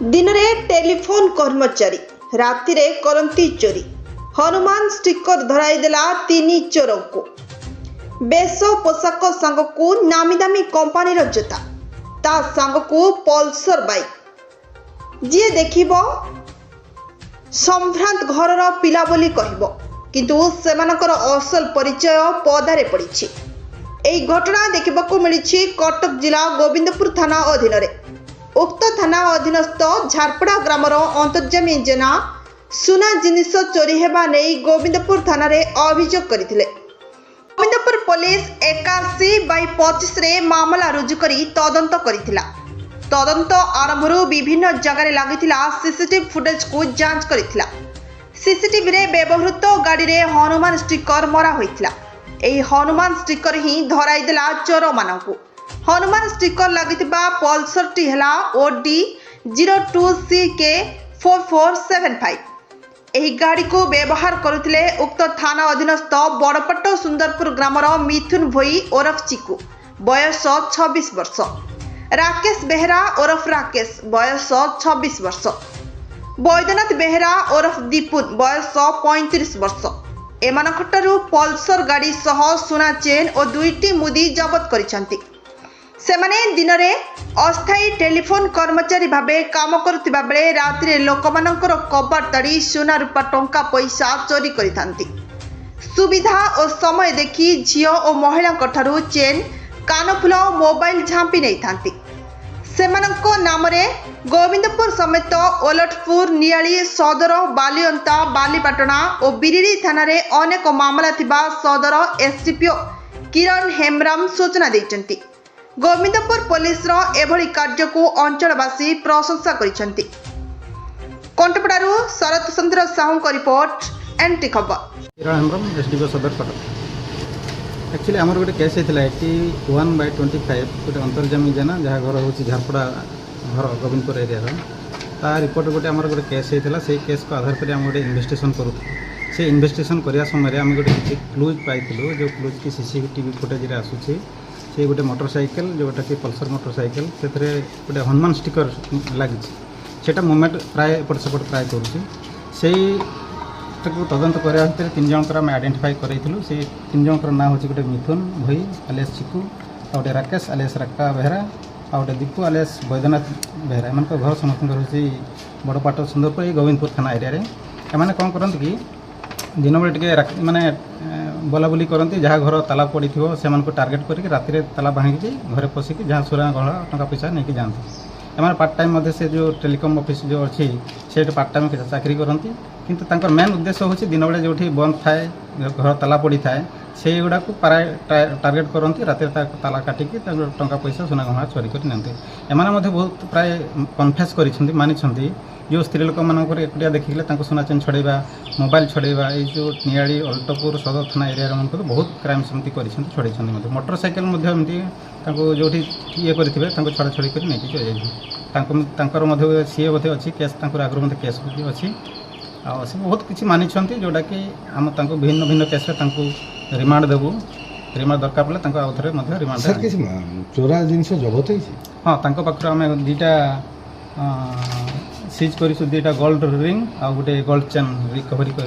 दिन में टेलीफोन कर्मचारी राति रे करती चोरी। हनुमान स्टिकर धराईदेला तीन चोर को। बेश पोशाक सांग को नामी दामी कंपानी जोता ता सांग को पल्सर बाइक। जी देखिब संभ्रांत घर पिला बोली कहब किंतु सेमानकर असल परिचय पदारे पड़ी। एही घटना देखा मिली कटक जिला गोविंदपुर थाना अधीन रे। उक्त थाना अधीनस्थ झारपड़ा ग्रामर अंतर्जामी जेना सुना जिनिस चोरी हेबा नेई गोविंदपुर थाना रे अभियोग करथिले। गोविंदपुर पुलिस 81/25 रे मामला रुजु करी तदंत करिथिला। तदंत आरंभरू विभिन्न जगह लागिथिला सीसीटीवी फुटेज को जांच करिथिला। सीसीटीवी रे व्यवहृत गाड़ी रे हनुमान स्टिकर मरा होइथिला। एही हनुमान स्टिकर ही धराई देला चोर मानकू। हनुमान स्टिकर लगिथिबा पल्सर टी हला OD 02CK 4475। एही गाड़ी को व्यवहार करुथिले उक्त थाना अधीनस्थ बड़पट सुंदरपुर ग्रामर मिथुन भोई ओरफ चिकू बयस 26 वर्ष, राकेश बेहरा ओरफ राकेश बयस 26 वर्ष, बैद्यनाथ बेहरा ओरफ दीपुन बयस 35 वर्ष। एमानकठारु पल्सर गाड़ी सह सुना चेन और 2टी मुदी जबत करिसंती। सेमाने दिन में अस्थायी टेलीफोन कर्मचारी भावे काम करुवा बेले राति लोकमानंकर कबाट ताड़ी सुना रूपा टंका पैसा चोरी करिथांती। सुविधा और समय देखी झियो और महिला चेन कानफुल मोबाइल झांपी नहीं थांती। सेमानंको नामरे गोविंदपुर समेत ओलटपुर नियाली सदर बालिअंता बालीपाटना और बिरिड़ी थाना रे अनेक मामला थिबा सदर एसडीपीओ किरण हेम्ब्राम सूचना दैछंती। गोविंदपुर पुलिस रो एभली कार्य को अंचलवासी प्रशंसा करिसंती। कंटपड़ारू शरत चंद्र साहू को रिपोर्ट एनटी खबर। किरण हेम्ब्राम एसडीपीओ सदर कटक। एक्चुअली आमर गोटे केस होता 81/25 गोटे अंतर्जामी जेना जहाँ घर हूँ झारपड़ा घर गोविंदपुर एरिया ता रिपोर्ट गोटे आमर गोटे केस होता से केस को आधार पर आम गोटे इन्वेस्टिगेशन करूँ। से इन्वेस्टिगेशन करने समय आम गोटे किसी क्लूज पाइलु जो क्लूज की सीसीटीवी फुटेज आसूसी से गोटे मोटरसाइकेल जोटा कि पल्सर मोटरसाइकेल से गोटे हनुमान स्टिकर लगी मूवमेंट प्राय एपट सेपट प्राय कर तदंत करने भितर 3 जनकर आम आइडेंटिफाई करूँ। से 3 जनकर ना हूँ गोटे मिथुन भोई आलियास चिकू आ गोटे राकेश आलियास राका बेहरा आ गोटे दीपू आलियास बैद्यनाथ बेहरा। एम घर समस्त हूँ बड़पाट सुंदरपुर ये गोविंदपुर थाना एरिया एम कौन करते कि दिन बेले टे माने बुलाबुली करती जहाँ घर ताला पड़ी से टार्गेट करके राति ताला भांगी घरे पशिकी जहाँ सुरा गहला टंका पैसा नहीं जाती। एम पार्ट टाइम से जो टेलीकॉम ऑफिस जो अच्छी से पार्ट टाइम चाकरी करती किंतु तांकर मेन उद्देश्य हूँ दिन बेले जो बंद थाए घर ताला पड़ी थाए से गुड़ा को प्राय टार्गेट करती राति ताला काटिकी टंका पैसा सुना गहना चोरी कर नियंती। एमाने बहुत प्राय कन्फेस कर मानी जो स्त्री लोक मानक एकुटिया देखिले सुना चेन छड़ेबा मोबाइल छड़ेबा ये जो नियाड़ी अल्टपुर सदर थाना एरिया मन बहुत क्राइम सेमती छड़े मोटरसाइकेल जो ये करेंगे छड़ा छड़ी कर नहीं चल सी अच्छी केस आगुरी केस अच्छी से बहुत किसी मानी जोटा कि आम भिन्न भिन्न केस रिमांड देवु। रिमांड दरकार पड़े आउ थे रिमांड चोरा जिनस जबत हाँ पाखर आम 2टा सीज कर 2टा गोल्ड रिंग आ गोटे गोल्ड चेन रिकवरी कर।